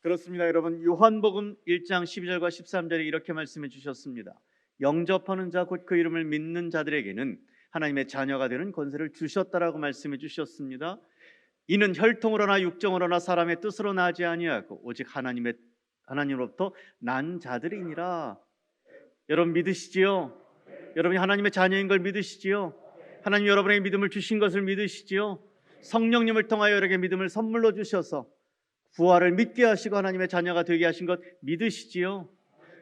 그렇습니다. 여러분, 요한복음 1장 12절과 13절에 이렇게 말씀해 주셨습니다. 영접하는 자 곧 그 이름을 믿는 자들에게는 하나님의 자녀가 되는 권세를 주셨다라고 말씀해 주셨습니다. 이는 혈통으로나 육정으로나 사람의 뜻으로 나지 아니하고 오직 하나님으로부터 난 자들이니라. 여러분 믿으시지요? 여러분이 하나님의 자녀인 걸 믿으시지요? 하나님 여러분에게 믿음을 주신 것을 믿으시지요? 성령님을 통하여 여러분에게 믿음을 선물로 주셔서 부활을 믿게 하시고 하나님의 자녀가 되게 하신 것 믿으시지요?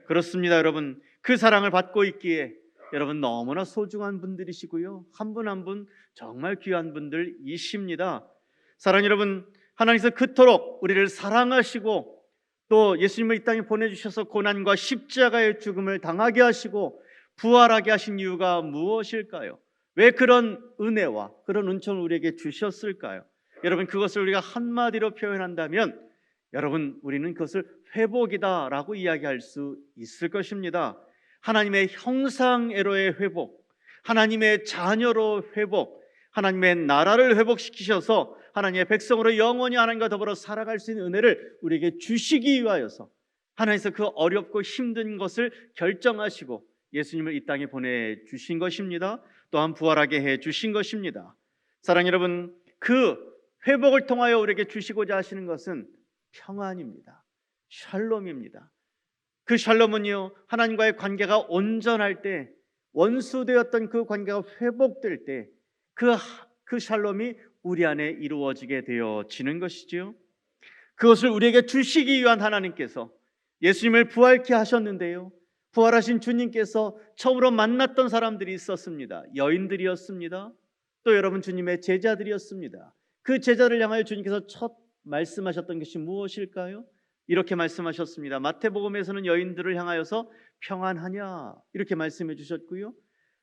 그렇습니다. 여러분, 그 사랑을 받고 있기에 여러분 너무나 소중한 분들이시고요, 한 분 한 분 정말 귀한 분들이십니다. 사랑 여러분, 하나님께서 그토록 우리를 사랑하시고 또 예수님을 이 땅에 보내주셔서 고난과 십자가의 죽음을 당하게 하시고 부활하게 하신 이유가 무엇일까요? 왜 그런 은혜와 그런 은총을 우리에게 주셨을까요? 여러분, 그것을 우리가 한마디로 표현한다면 여러분, 우리는 그것을 회복이다라고 이야기할 수 있을 것입니다. 하나님의 형상애로의 회복, 하나님의 자녀로 회복, 하나님의 나라를 회복시키셔서 하나님의 백성으로 영원히 하나님과 더불어 살아갈 수 있는 은혜를 우리에게 주시기 위하여서 하나님께서 그 어렵고 힘든 것을 결정하시고 예수님을 이 땅에 보내주신 것입니다. 또한 부활하게 해주신 것입니다. 사랑 여러분, 그 회복을 통하여 우리에게 주시고자 하시는 것은 평안입니다. 샬롬입니다. 그 샬롬은요, 하나님과의 관계가 온전할 때, 원수되었던 그 관계가 회복될 때 그 샬롬이 우리 안에 이루어지게 되어지는 것이지요. 그것을 우리에게 주시기 위한 하나님께서 예수님을 부활케 하셨는데요, 부활하신 주님께서 처음으로 만났던 사람들이 있었습니다. 여인들이었습니다. 또 여러분, 주님의 제자들이었습니다. 그 제자를 향하여 주님께서 첫 말씀하셨던 것이 무엇일까요? 이렇게 말씀하셨습니다. 마태복음에서는 여인들을 향하여서 평안하냐 이렇게 말씀해 주셨고요,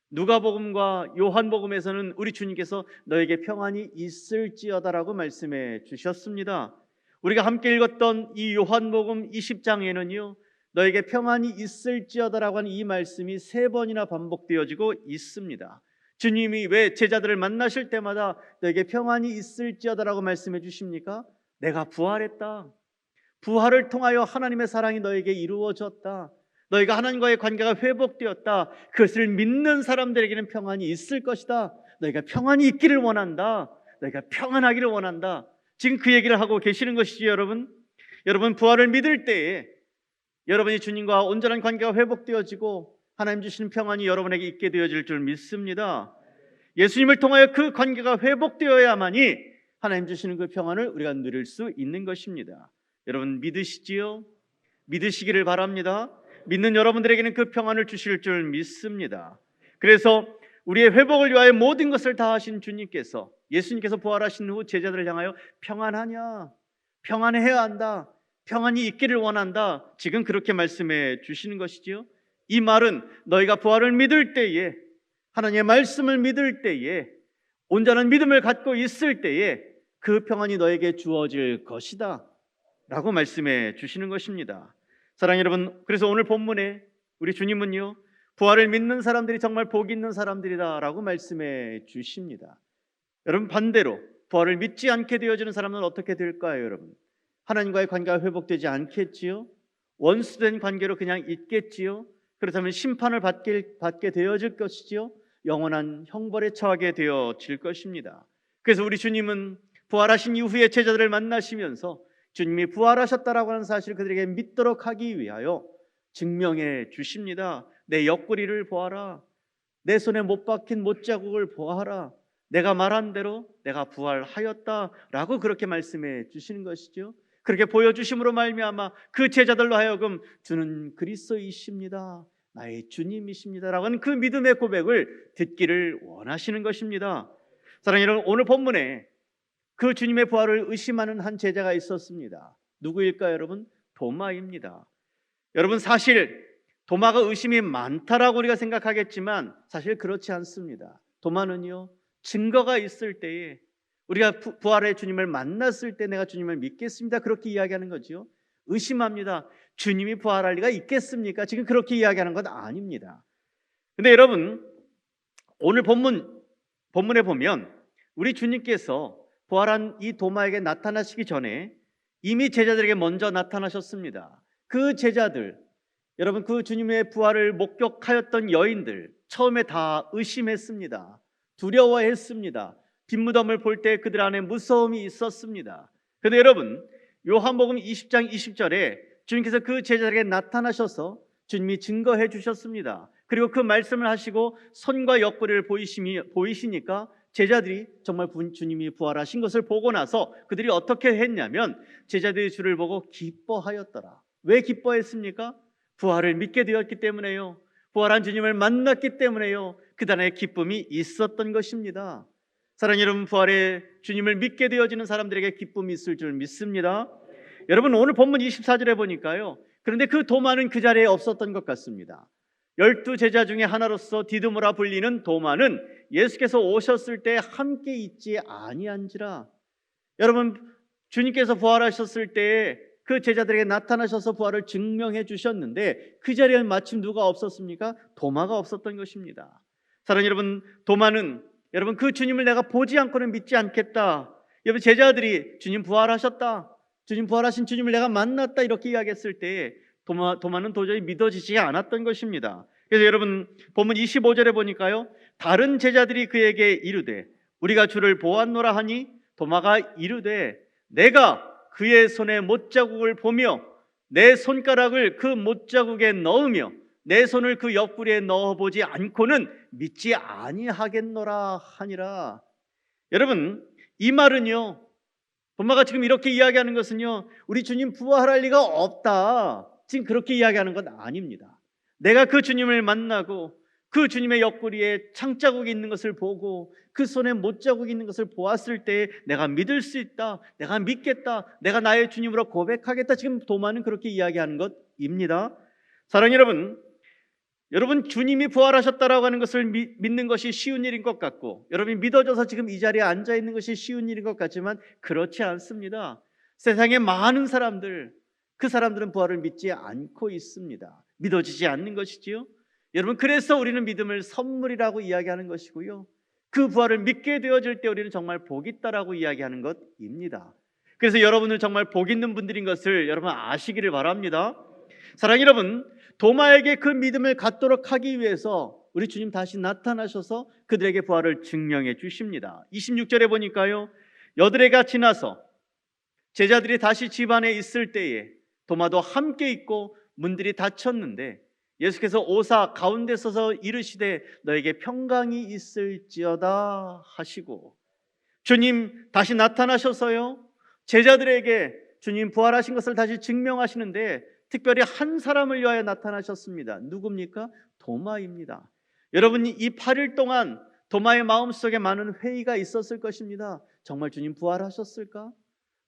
누가복음과 요한복음에서는 우리 주님께서 너에게 평안이 있을지어다라고 말씀해 주셨습니다. 우리가 함께 읽었던 이 요한복음 20장에는요 너에게 평안이 있을지어다라고 하는 이 말씀이 3번이나 반복되어지고 있습니다. 주님이 왜 제자들을 만나실 때마다 너에게 평안이 있을지어다라고 말씀해 주십니까? 내가 부활했다. 부활을 통하여 하나님의 사랑이 너에게 이루어졌다. 너희가 하나님과의 관계가 회복되었다. 그것을 믿는 사람들에게는 평안이 있을 것이다. 너희가 평안이 있기를 원한다. 너희가 평안하기를 원한다. 지금 그 얘기를 하고 계시는 것이죠. 여러분 부활을 믿을 때에 여러분이 주님과 온전한 관계가 회복되어지고 하나님 주시는 평안이 여러분에게 있게 되어질 줄 믿습니다. 예수님을 통하여 그 관계가 회복되어야만이 하나님 주시는 그 평안을 우리가 누릴 수 있는 것입니다. 여러분 믿으시지요? 믿으시기를 바랍니다. 믿는 여러분들에게는 그 평안을 주실 줄 믿습니다. 그래서 우리의 회복을 위하여 모든 것을 다 하신 주님께서, 예수님께서 부활하신 후 제자들을 향하여 평안하냐, 평안해야 한다, 평안이 있기를 원한다, 지금 그렇게 말씀해 주시는 것이지요. 이 말은 너희가 부활을 믿을 때에, 하나님의 말씀을 믿을 때에, 온전한 믿음을 갖고 있을 때에 그 평안이 너에게 주어질 것이다 라고 말씀해 주시는 것입니다. 사랑하는 여러분, 그래서 오늘 본문에 우리 주님은요 부활을 믿는 사람들이 정말 복 있는 사람들이다 라고 말씀해 주십니다. 여러분 반대로 부활을 믿지 않게 되어지는 사람은 어떻게 될까요? 여러분, 하나님과의 관계가 회복되지 않겠지요. 원수된 관계로 그냥 있겠지요. 그렇다면 심판을 받게 되어질 것이지요. 영원한 형벌에 처하게 되어질 것입니다. 그래서 우리 주님은 부활하신 이후에 제자들을 만나시면서 주님이 부활하셨다라고 하는 사실을 그들에게 믿도록 하기 위하여 증명해 주십니다. 내 옆구리를 보아라. 내 손에 못 박힌 못자국을 보아라. 내가 말한 대로 내가 부활하였다라고 그렇게 말씀해 주시는 것이죠. 그렇게 보여주심으로 말미암아 그 제자들로 하여금 주는 그리스도이십니다, 나의 주님이십니다라고 하는 그 믿음의 고백을 듣기를 원하시는 것입니다. 사랑하는 여러분, 오늘 본문에 그 주님의 부활을 의심하는 한 제자가 있었습니다. 누구일까요? 여러분, 도마입니다. 여러분, 사실 도마가 의심이 많다라고 우리가 생각하겠지만 사실 그렇지 않습니다. 도마는요 증거가 있을 때에, 우리가 부활의 주님을 만났을 때 내가 주님을 믿겠습니다 그렇게 이야기하는 거죠. 의심합니다. 주님이 부활할 리가 있겠습니까? 지금 그렇게 이야기하는 건 아닙니다. 근데 여러분, 오늘 본문에 보면 우리 주님께서 부활한 이 도마에게 나타나시기 전에 이미 제자들에게 먼저 나타나셨습니다. 그 제자들, 여러분 그 주님의 부활을 목격하였던 여인들 처음에 다 의심했습니다. 두려워했습니다. 빈무덤을 볼 때 그들 안에 무서움이 있었습니다. 그런데 여러분 요한복음 20장 20절에 주님께서 그 제자들에게 나타나셔서 주님이 증거해 주셨습니다. 그리고 그 말씀을 하시고 손과 옆구리를 보이시니까 제자들이 정말 주님이 부활하신 것을 보고 나서 그들이 어떻게 했냐면 제자들이 주를 보고 기뻐하였더라. 왜 기뻐했습니까? 부활을 믿게 되었기 때문에요. 부활한 주님을 만났기 때문에요. 그날의 기쁨이 있었던 것입니다. 사랑하는 여러분, 부활의 주님을 믿게 되어지는 사람들에게 기쁨이 있을 줄 믿습니다. 여러분 오늘 본문 24절에 보니까요, 그런데 그 도마는 그 자리에 없었던 것 같습니다. 12 제자 중에 하나로서 디두모라 불리는 도마는 예수께서 오셨을 때 함께 있지 아니한지라. 여러분 주님께서 부활하셨을 때에 그 제자들에게 나타나셔서 부활을 증명해 주셨는데 그 자리에 마침 누가 없었습니까? 도마가 없었던 것입니다. 사랑하는 여러분, 도마는 여러분 그 주님을 내가 보지 않고는 믿지 않겠다. 여러분 제자들이 주님 부활하셨다, 주님 부활하신 주님을 내가 만났다 이렇게 이야기했을 때 도마는 도저히 믿어지지 않았던 것입니다. 그래서 여러분 본문 25절에 보니까요, 다른 제자들이 그에게 이르되 우리가 주를 보았노라 하니 도마가 이르되 내가 그의 손에 못자국을 보며 내 손가락을 그 못자국에 넣으며 내 손을 그 옆구리에 넣어보지 않고는 믿지 아니하겠노라 하니라. 여러분 이 말은요, 도마가 지금 이렇게 이야기하는 것은요, 우리 주님 부활할 리가 없다 지금 그렇게 이야기하는 건 아닙니다. 내가 그 주님을 만나고 그 주님의 옆구리에 창자국이 있는 것을 보고 그 손에 못자국이 있는 것을 보았을 때 내가 믿을 수 있다, 내가 믿겠다, 내가 나의 주님으로 고백하겠다, 지금 도마는 그렇게 이야기하는 것입니다. 사랑하는 여러분 주님이 부활하셨다라고 하는 것을 믿는 것이 쉬운 일인 것 같고 여러분이 믿어져서 지금 이 자리에 앉아 있는 것이 쉬운 일인 것 같지만 그렇지 않습니다. 세상에 많은 사람들, 그 사람들은 부활을 믿지 않고 있습니다. 믿어지지 않는 것이지요. 여러분 그래서 우리는 믿음을 선물이라고 이야기하는 것이고요, 그 부활을 믿게 되어질 때 우리는 정말 복 있다라고 이야기하는 것입니다. 그래서 여러분은 정말 복 있는 분들인 것을 여러분 아시기를 바랍니다. 사랑하는 여러분, 도마에게 그 믿음을 갖도록 하기 위해서 우리 주님 다시 나타나셔서 그들에게 부활을 증명해 주십니다. 26절에 보니까요, 여드레가 지나서 제자들이 다시 집 안에 있을 때에 도마도 함께 있고 문들이 닫혔는데 예수께서 오사 가운데 서서 이르시되 너에게 평강이 있을지어다 하시고, 주님 다시 나타나셔서요 제자들에게 주님 부활하신 것을 다시 증명하시는데 특별히 한 사람을 위하여 나타나셨습니다. 누굽니까? 도마입니다. 여러분이 이 8일 동안 도마의 마음속에 많은 회의가 있었을 것입니다. 정말 주님 부활하셨을까?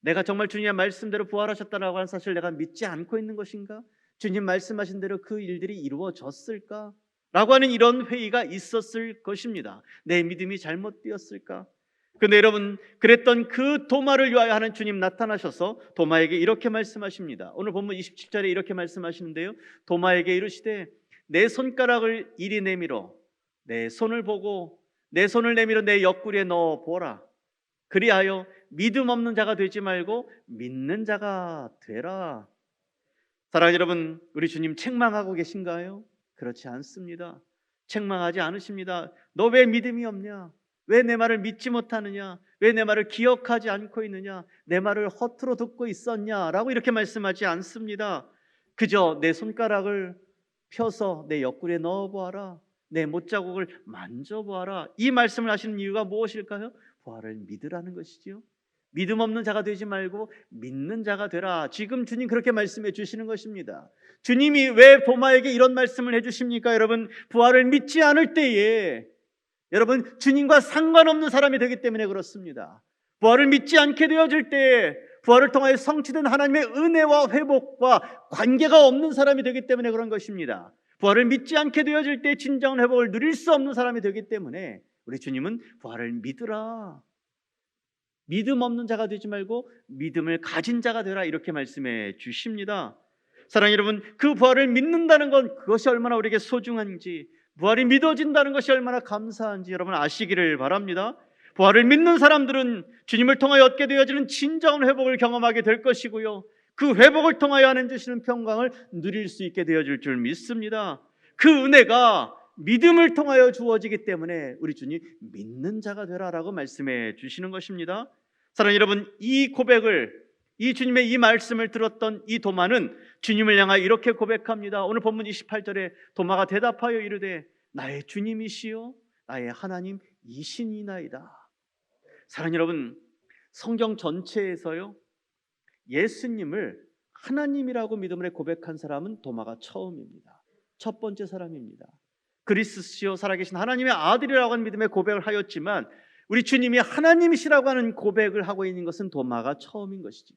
내가 정말 주님의 말씀대로 부활하셨다라고 하는 사실을 내가 믿지 않고 있는 것인가? 주님 말씀하신 대로 그 일들이 이루어졌을까? 라고 하는 이런 회의가 있었을 것입니다. 내 믿음이 잘못되었을까? 그런데 여러분 그랬던 그 도마를 위하여 하는 주님 나타나셔서 도마에게 이렇게 말씀하십니다. 오늘 본문 27절에 이렇게 말씀하시는데요, 도마에게 이르시되 내 손가락을 이리 내밀어 내 손을 보고 내 손을 내밀어 내 옆구리에 넣어 보라. 그리하여 믿음 없는 자가 되지 말고 믿는 자가 되라. 사랑하는 여러분, 우리 주님 책망하고 계신가요? 그렇지 않습니다. 책망하지 않으십니다. 너 왜 믿음이 없냐? 왜 내 말을 믿지 못하느냐? 왜 내 말을 기억하지 않고 있느냐? 내 말을 허투루 듣고 있었냐? 라고 이렇게 말씀하지 않습니다. 그저 내 손가락을 펴서 내 옆구리에 넣어보아라, 내 못자국을 만져보아라, 이 말씀을 하시는 이유가 무엇일까요? 부활을 믿으라는 것이지요. 믿음 없는 자가 되지 말고 믿는 자가 되라. 지금 주님 그렇게 말씀해 주시는 것입니다. 주님이 왜 도마에게 이런 말씀을 해주십니까? 여러분 부활을 믿지 않을 때에 여러분 주님과 상관없는 사람이 되기 때문에 그렇습니다. 부활을 믿지 않게 되어질 때 부활을 통하여 성취된 하나님의 은혜와 회복과 관계가 없는 사람이 되기 때문에 그런 것입니다. 부활을 믿지 않게 되어질 때 진정한 회복을 누릴 수 없는 사람이 되기 때문에 우리 주님은 부활을 믿으라, 믿음 없는 자가 되지 말고 믿음을 가진 자가 되라, 이렇게 말씀해 주십니다. 사랑하는 여러분, 그 부활을 믿는다는 건 그것이 얼마나 우리에게 소중한지, 부활이 믿어진다는 것이 얼마나 감사한지 여러분 아시기를 바랍니다. 부활을 믿는 사람들은 주님을 통하여 얻게 되어지는 진정한 회복을 경험하게 될 것이고요, 그 회복을 통하여 하나님 주시는 평강을 누릴 수 있게 되어질 줄 믿습니다. 그 은혜가 믿음을 통하여 주어지기 때문에 우리 주님 믿는 자가 되라라고 말씀해 주시는 것입니다. 사랑하는 여러분, 이 고백을, 이 주님의 이 말씀을 들었던 이 도마는 주님을 향하여 이렇게 고백합니다. 오늘 본문 28절에 도마가 대답하여 이르되 나의 주님이시요 나의 하나님이시니이다. 사랑하는 여러분, 성경 전체에서요, 예수님을 하나님이라고 믿음으로 고백한 사람은 도마가 처음입니다. 첫 번째 사람입니다. 그리스시요 살아계신 하나님의 아들이라고 하는 믿음의 고백을 하였지만 우리 주님이 하나님이시라고 하는 고백을 하고 있는 것은 도마가 처음인 것이죠.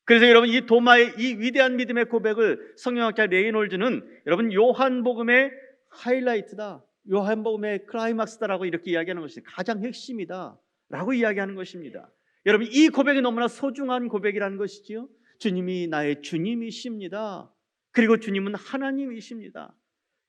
그래서 여러분, 이 도마의 이 위대한 믿음의 고백을 성경학자 레이놀즈는 여러분 요한복음의 하이라이트다, 요한복음의 클라이막스다라고 이렇게 이야기하는 것이 가장 핵심이다 라고 이야기하는 것입니다. 여러분, 이 고백이 너무나 소중한 고백이라는 것이지요. 주님이 나의 주님이십니다. 그리고 주님은 하나님이십니다.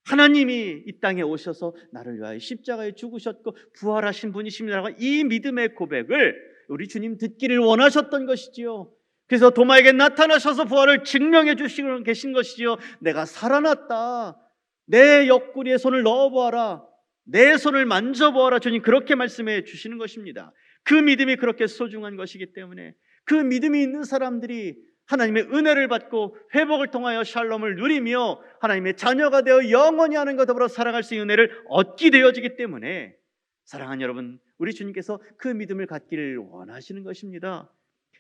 하나님이 이 땅에 오셔서 나를 위하여 십자가에 죽으셨고 부활하신 분이십니다. 이 믿음의 고백을 우리 주님 듣기를 원하셨던 것이지요. 그래서 도마에게 나타나셔서 부활을 증명해 주시고 계신 것이지요. 내가 살아났다, 내 옆구리에 손을 넣어보아라, 내 손을 만져보아라, 주님 그렇게 말씀해 주시는 것입니다. 그 믿음이 그렇게 소중한 것이기 때문에 그 믿음이 있는 사람들이 하나님의 은혜를 받고 회복을 통하여 샬롬을 누리며 하나님의 자녀가 되어 영원히 하나님과 더불어 살아갈 수 있는 은혜를 얻게 되어지기 때문에 사랑하는 여러분, 우리 주님께서 그 믿음을 갖기를 원하시는 것입니다.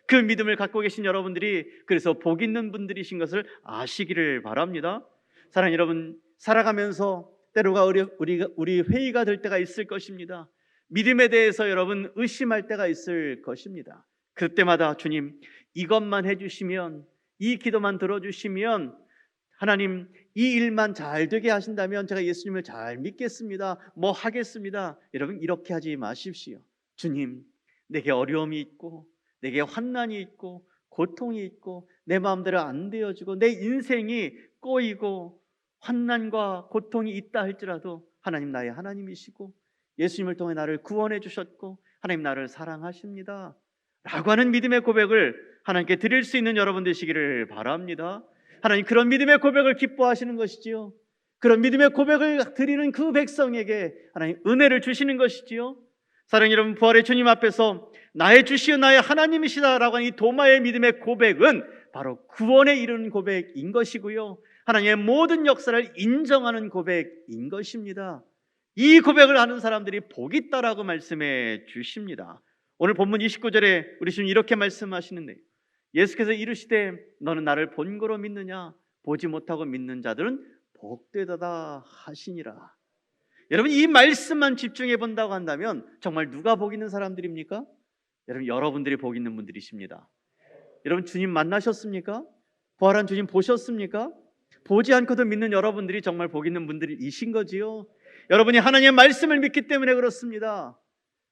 그 믿음을 갖고 계신 여러분들이 그래서 복 있는 분들이신 것을 아시기를 바랍니다. 사랑하는 여러분, 살아가면서 때로가 우리 회의가 될 때가 있을 것입니다. 믿음에 대해서 여러분 의심할 때가 있을 것입니다. 그때마다 주님 이것만 해주시면, 이 기도만 들어주시면, 하나님 이 일만 잘 되게 하신다면 제가 예수님을 잘 믿겠습니다, 뭐 하겠습니다. 여러분 이렇게 하지 마십시오. 주님, 내게 어려움이 있고 내게 환난이 있고 고통이 있고 내 마음대로 안 되어지고 내 인생이 꼬이고 환난과 고통이 있다 할지라도 하나님 나의 하나님이시고 예수님을 통해 나를 구원해 주셨고 하나님 나를 사랑하십니다 라고 하는 믿음의 고백을 하나님께 드릴 수 있는 여러분 되시기를 바랍니다. 하나님 그런 믿음의 고백을 기뻐하시는 것이지요. 그런 믿음의 고백을 드리는 그 백성에게 하나님 은혜를 주시는 것이지요. 사랑하는 여러분, 부활의 주님 앞에서 나의 주시오 나의 하나님이시다라고 하는 이 도마의 믿음의 고백은 바로 구원에 이르는 고백인 것이고요, 하나님의 모든 역사를 인정하는 고백인 것입니다. 이 고백을 하는 사람들이 복이 있다라고 말씀해 주십니다. 오늘 본문 29절에 우리 주님 이렇게 말씀하시는데 예수께서 이르시되 너는 나를 본고로 믿느냐, 보지 못하고 믿는 자들은 복되도다 하시니라. 여러분 이 말씀만 집중해 본다고 한다면 정말 누가 복 있는 사람들입니까? 여러분 여러분들이 복 있는 분들이십니다. 여러분 주님 만나셨습니까? 부활한 주님 보셨습니까? 보지 않고도 믿는 여러분들이 정말 복 있는 분들이신 거지요. 여러분이 하나님의 말씀을 믿기 때문에 그렇습니다.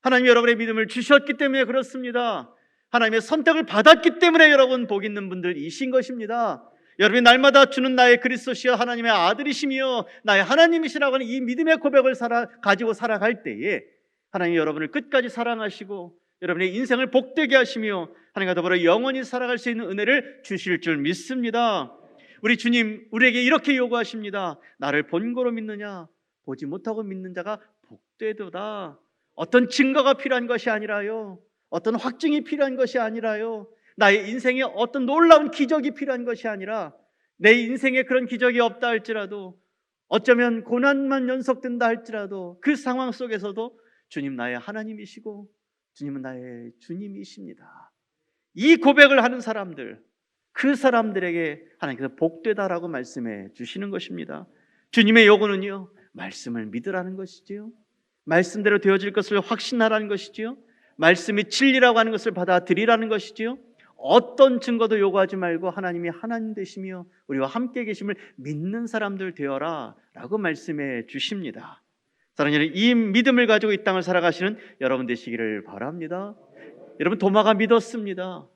하나님이 여러분의 믿음을 주셨기 때문에 그렇습니다. 하나님의 선택을 받았기 때문에 여러분 복 있는 분들이신 것입니다. 여러분이 날마다 주는 나의 그리스도시여 하나님의 아들이시며 나의 하나님이시라고 하는 이 믿음의 고백을 가지고 살아갈 때에 하나님이 여러분을 끝까지 사랑하시고 여러분의 인생을 복되게 하시며 하나님과 더불어 영원히 살아갈 수 있는 은혜를 주실 줄 믿습니다. 우리 주님 우리에게 이렇게 요구하십니다. 나를 본고로 믿느냐, 보지 못하고 믿는 자가 복되도다. 어떤 증거가 필요한 것이 아니라요, 어떤 확증이 필요한 것이 아니라요, 나의 인생에 어떤 놀라운 기적이 필요한 것이 아니라 내 인생에 그런 기적이 없다 할지라도 어쩌면 고난만 연속된다 할지라도 그 상황 속에서도 주님 나의 하나님이시고 주님은 나의 주님이십니다. 이 고백을 하는 사람들, 그 사람들에게 하나님께서 복되다라고 말씀해 주시는 것입니다. 주님의 요구는요, 말씀을 믿으라는 것이지요, 말씀대로 되어질 것을 확신하라는 것이지요, 말씀이 진리라고 하는 것을 받아들이라는 것이지요. 어떤 증거도 요구하지 말고 하나님이 하나님 되시며 우리와 함께 계심을 믿는 사람들 되어라 라고 말씀해 주십니다. 사랑하는 여러분, 이 믿음을 가지고 이 땅을 살아가시는 여러분 되시기를 바랍니다. 여러분 도마가 믿었습니다.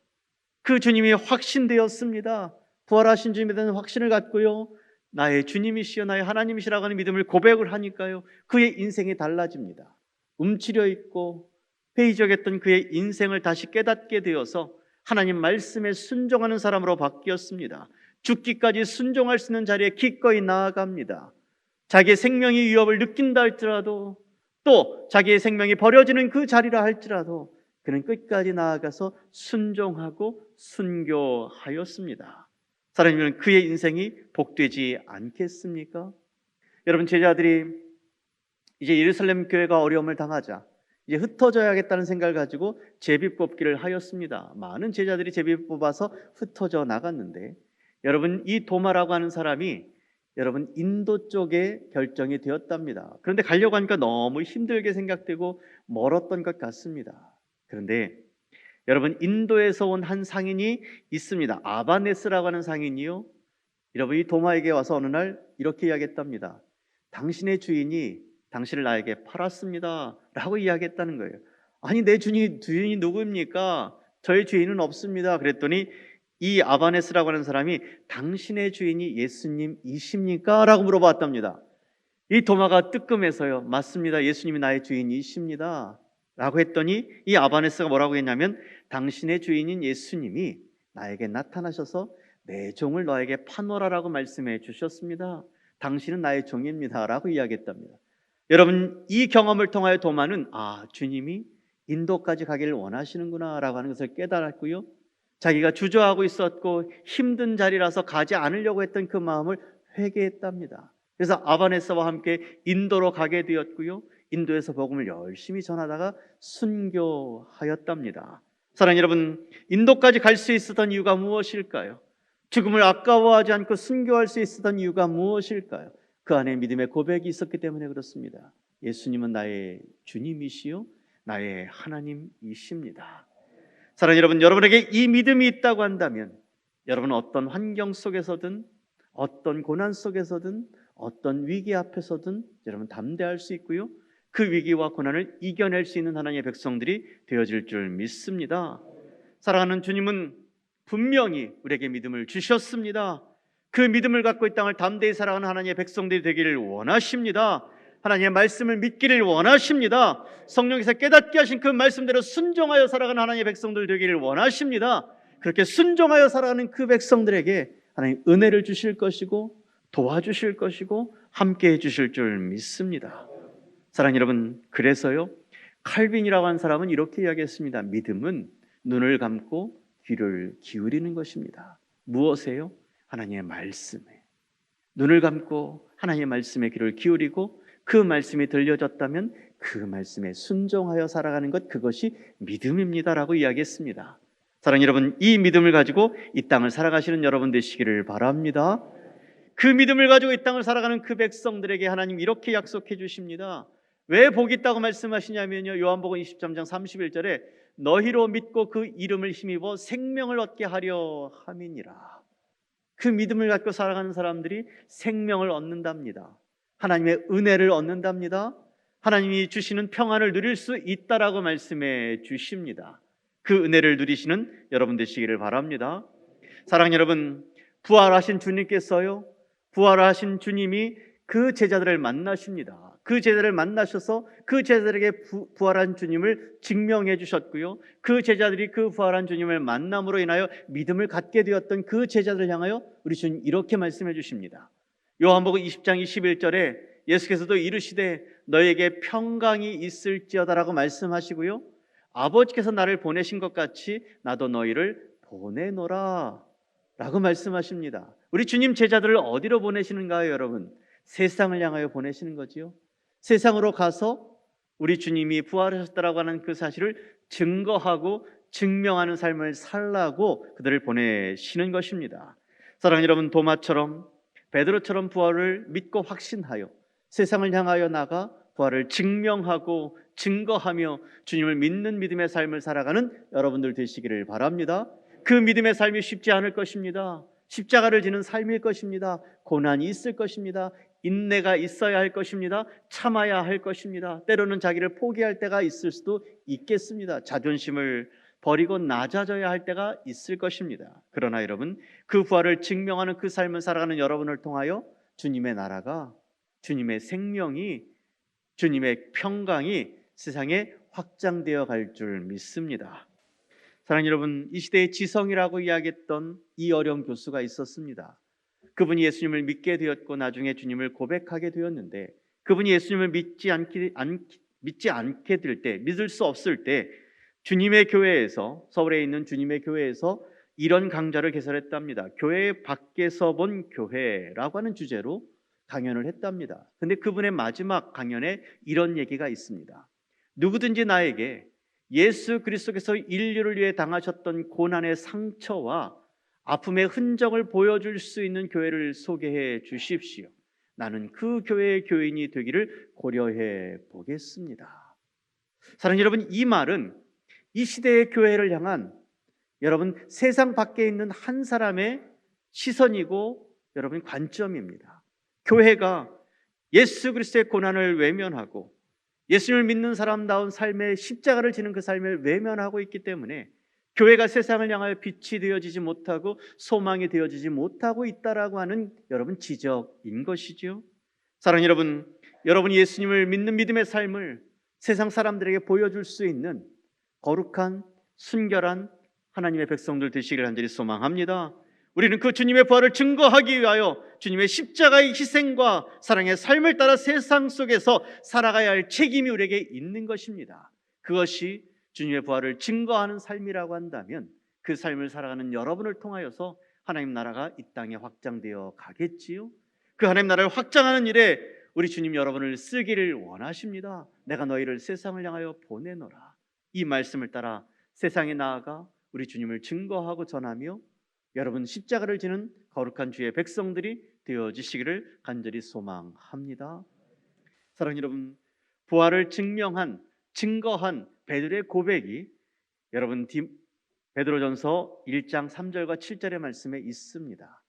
그 주님이 확신되었습니다. 부활하신 주님에 대한 확신을 갖고요, 나의 주님이시여 나의 하나님이시라고 하는 믿음을 고백을 하니까요, 그의 인생이 달라집니다. 움츠려 있고 회의적이었던 그의 인생을 다시 깨닫게 되어서 하나님 말씀에 순종하는 사람으로 바뀌었습니다. 죽기까지 순종할 수 있는 자리에 기꺼이 나아갑니다. 자기의 생명이 위협을 느낀다 할지라도, 또 자기의 생명이 버려지는 그 자리라 할지라도 그는 끝까지 나아가서 순종하고 순교하였습니다. 사랑하는 여러분, 그의 인생이 복되지 않겠습니까? 여러분, 제자들이 이제 예루살렘 교회가 어려움을 당하자 이제 흩어져야겠다는 생각을 가지고 제비 뽑기를 하였습니다. 많은 제자들이 제비 뽑아서 흩어져 나갔는데, 여러분, 이 도마라고 하는 사람이 여러분 인도 쪽에 결정이 되었답니다. 그런데 가려고 하니까 너무 힘들게 생각되고 멀었던 것 같습니다. 그런데 여러분, 인도에서 온 한 상인이 있습니다. 아바네스라고 하는 상인이요, 여러분 이 도마에게 와서 어느 날 이렇게 이야기했답니다. 당신의 주인이 당신을 나에게 팔았습니다 라고 이야기했다는 거예요. 아니, 내 주인이 누구입니까? 저의 주인은 없습니다. 그랬더니 이 아바네스라고 하는 사람이 당신의 주인이 예수님이십니까? 라고 물어봤답니다. 이 도마가 뜨끔해서요, 맞습니다, 예수님이 나의 주인이십니다 라고 했더니 이 아바네스가 뭐라고 했냐면, 당신의 주인인 예수님이 나에게 나타나셔서 내 종을 너에게 파노라라고 말씀해 주셨습니다. 당신은 나의 종입니다 라고 이야기했답니다. 여러분, 이 경험을 통하여 도마는 주님이 인도까지 가기를 원하시는구나 라고 하는 것을 깨달았고요, 자기가 주저하고 있었고 힘든 자리라서 가지 않으려고 했던 그 마음을 회개했답니다. 그래서 아바네스와 함께 인도로 가게 되었고요, 인도에서 복음을 열심히 전하다가 순교하였답니다. 사랑하는 여러분, 인도까지 갈 수 있었던 이유가 무엇일까요? 죽음을 아까워하지 않고 순교할 수 있었던 이유가 무엇일까요? 그 안에 믿음의 고백이 있었기 때문에 그렇습니다. 예수님은 나의 주님이시요 나의 하나님이십니다. 사랑하는 여러분, 여러분에게 이 믿음이 있다고 한다면 여러분은 어떤 환경 속에서든, 어떤 고난 속에서든, 어떤 위기 앞에서든 여러분 담대할 수 있고요, 그 위기와 고난을 이겨낼 수 있는 하나님의 백성들이 되어질 줄 믿습니다. 사랑하는 주님은 분명히 우리에게 믿음을 주셨습니다. 그 믿음을 갖고 이 땅을 담대히 살아가는 하나님의 백성들이 되기를 원하십니다. 하나님의 말씀을 믿기를 원하십니다. 성령께서 깨닫게 하신 그 말씀대로 순종하여 살아가는 하나님의 백성들 되기를 원하십니다. 그렇게 순종하여 살아가는 그 백성들에게 하나님 은혜를 주실 것이고 도와주실 것이고 함께해 주실 줄 믿습니다. 사랑하는 여러분, 그래서요, 칼빈이라고 하는 사람은 이렇게 이야기했습니다. 믿음은 눈을 감고 귀를 기울이는 것입니다. 무엇에요? 하나님의 말씀에. 눈을 감고 하나님의 말씀에 귀를 기울이고 그 말씀이 들려졌다면 그 말씀에 순종하여 살아가는 것, 그것이 믿음입니다라고 이야기했습니다. 사랑하는 여러분, 이 믿음을 가지고 이 땅을 살아가시는 여러분 되시기를 바랍니다. 그 믿음을 가지고 이 땅을 살아가는 그 백성들에게 하나님 이렇게 약속해 주십니다. 왜 복이 있다고 말씀하시냐면요, 요한복음 23장 31절에 너희로 믿고 그 이름을 힘입어 생명을 얻게 하려 함이니라. 그 믿음을 갖고 살아가는 사람들이 생명을 얻는답니다. 하나님의 은혜를 얻는답니다. 하나님이 주시는 평안을 누릴 수 있다라고 말씀해 주십니다. 그 은혜를 누리시는 여러분 되시기를 바랍니다. 사랑하는 여러분, 부활하신 주님께서요, 부활하신 주님이 그 제자들을 만나십니다. 그 제자들을 만나셔서 그 제자들에게 부활한 주님을 증명해 주셨고요, 그 제자들이 그 부활한 주님을 만남으로 인하여 믿음을 갖게 되었던 그 제자들을 향하여 우리 주님 이렇게 말씀해 주십니다. 요한복음 20장 21절에 예수께서도 이르시되 너에게 평강이 있을지어다라고 말씀하시고요, 아버지께서 나를 보내신 것 같이 나도 너희를 보내노라 라고 말씀하십니다. 우리 주님 제자들을 어디로 보내시는가요, 여러분? 세상을 향하여 보내시는 거지요. 세상으로 가서 우리 주님이 부활하셨다라고 하는 그 사실을 증거하고 증명하는 삶을 살라고 그들을 보내시는 것입니다. 사랑하는 여러분, 도마처럼 베드로처럼 부활을 믿고 확신하여 세상을 향하여 나가 부활을 증명하고 증거하며 주님을 믿는 믿음의 삶을 살아가는 여러분들 되시기를 바랍니다. 그 믿음의 삶이 쉽지 않을 것입니다. 십자가를 지는 삶일 것입니다. 고난이 있을 것입니다. 인내가 있어야 할 것입니다. 참아야 할 것입니다. 때로는 자기를 포기할 때가 있을 수도 있겠습니다. 자존심을 버리고 낮아져야 할 때가 있을 것입니다. 그러나 여러분, 그 부활을 증명하는 그 삶을 살아가는 여러분을 통하여 주님의 나라가, 주님의 생명이, 주님의 평강이 세상에 확장되어 갈 줄 믿습니다. 사랑하는 여러분, 이 시대에 지성이라고 이야기했던 이 어려운 교수가 있었습니다. 그분이 예수님을 믿게 되었고 나중에 주님을 고백하게 되었는데, 그분이 예수님을 믿지 않게 될 때, 믿을 수 없을 때 주님의 교회에서, 서울에 있는 주님의 교회에서 이런 강좌를 개설했답니다. 교회 밖에서 본 교회라고 하는 주제로 강연을 했답니다. 근데 그분의 마지막 강연에 이런 얘기가 있습니다. 누구든지 나에게 예수 그리스도께서 인류를 위해 당하셨던 고난의 상처와 아픔의 흔적을 보여줄 수 있는 교회를 소개해 주십시오. 나는 그 교회의 교인이 되기를 고려해 보겠습니다. 사랑하는 여러분, 이 말은 이 시대의 교회를 향한 여러분 세상 밖에 있는 한 사람의 시선이고 여러분 관점입니다. 교회가 예수 그리스도의 고난을 외면하고 예수님을 믿는 사람다운 삶의 십자가를 지는 그 삶을 외면하고 있기 때문에 교회가 세상을 향하여 빛이 되어지지 못하고 소망이 되어지지 못하고 있다라고 하는 여러분 지적인 것이죠. 사랑하는 여러분, 여러분이 예수님을 믿는 믿음의 삶을 세상 사람들에게 보여줄 수 있는 거룩한 순결한 하나님의 백성들 되시기를 간절히 소망합니다. 우리는 그 주님의 부활을 증거하기 위하여 주님의 십자가의 희생과 사랑의 삶을 따라 세상 속에서 살아가야 할 책임이 우리에게 있는 것입니다. 그것이 주님의 부활을 증거하는 삶이라고 한다면 그 삶을 살아가는 여러분을 통하여서 하나님 나라가 이 땅에 확장되어 가겠지요. 그 하나님 나라를 확장하는 일에 우리 주님 여러분을 쓰기를 원하십니다. 내가 너희를 세상을 향하여 보내노라. 이 말씀을 따라 세상에 나아가 우리 주님을 증거하고 전하며 여러분 십자가를 지는 거룩한 주의 백성들이 되어지시기를 간절히 소망합니다. 사랑하는 여러분, 부활을 증거한 베드로의 고백이 여러분 베드로전서 1장 3절과 7절의 말씀에 있습니다.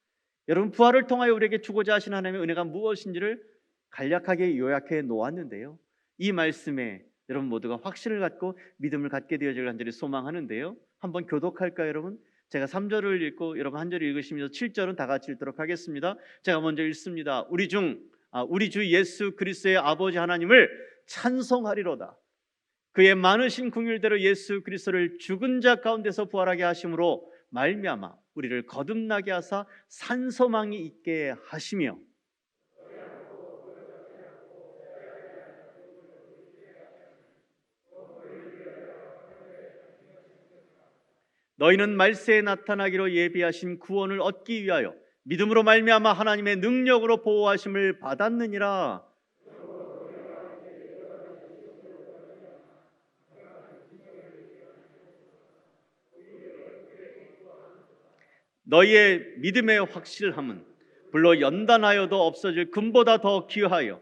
여러분 부활을 통하여 우리에게 주고자 하신 하나님의 은혜가 무엇인지를 간략하게 요약해 놓았는데요. 이 말씀에 여러분 모두가 확신을 갖고 믿음을 갖게 되어지길 간절히 소망하는데요. 한번 교독할까요, 여러분? 제가 3절을 읽고 여러분 한 절을 읽으시면서 7절은 다 같이 읽도록 하겠습니다. 제가 먼저 읽습니다. 우리 주 예수 그리스도의 아버지 하나님을 찬송하리로다. 그의 많으신 긍휼대로 예수 그리스도를 죽은 자 가운데서 부활하게 하심으로 말미암아 우리를 거듭나게 하사 산소망이 있게 하시며 너희는 말세에 나타나기로 예비하신 구원을 얻기 위하여 믿음으로 말미암아 하나님의 능력으로 보호하심을 받았느니라. 너희의 믿음의 확실함은 불로 연단하여도 없어질 금보다 더 귀하여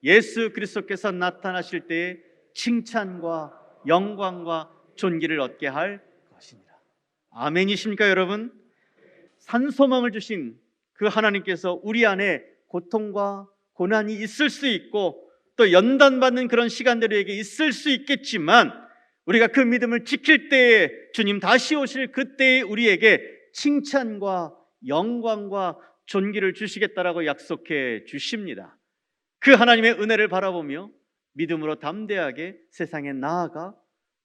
예수 그리스도께서 나타나실 때에 칭찬과 영광과 존귀를 얻게 할 것이니라. 아멘이십니까, 여러분? 산소망을 주신 그 하나님께서 우리 안에 고통과 고난이 있을 수 있고 또 연단받는 그런 시간들이 우리에게 있을 수 있겠지만 우리가 그 믿음을 지킬 때에 주님 다시 오실 그때에 우리에게 칭찬과 영광과 존귀를 주시겠다라고 약속해 주십니다. 그 하나님의 은혜를 바라보며 믿음으로 담대하게 세상에 나아가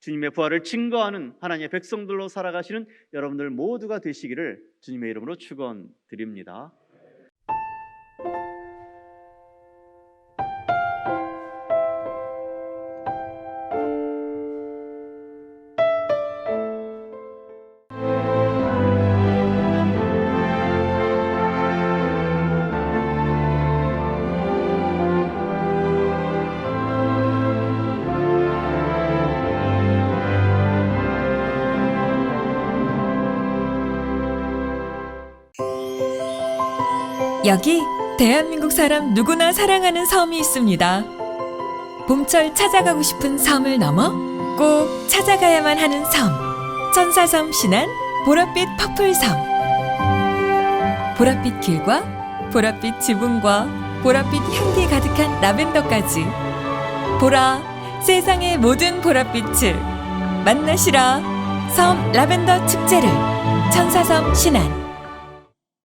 주님의 부활을 증거하는 하나님의 백성들로 살아가시는 여러분들 모두가 되시기를 주님의 이름으로 축원드립니다. 여기 대한민국 사람 누구나 사랑하는 섬이 있습니다. 봄철 찾아가고 싶은 섬을 넘어 꼭 찾아가야만 하는 섬, 천사섬 신안 보랏빛 퍼플섬. 보랏빛 길과 보랏빛 지붕과 보랏빛 향기 가득한 라벤더까지 보라, 세상의 모든 보랏빛을 만나시라. 섬 라벤더 축제를 천사섬 신안.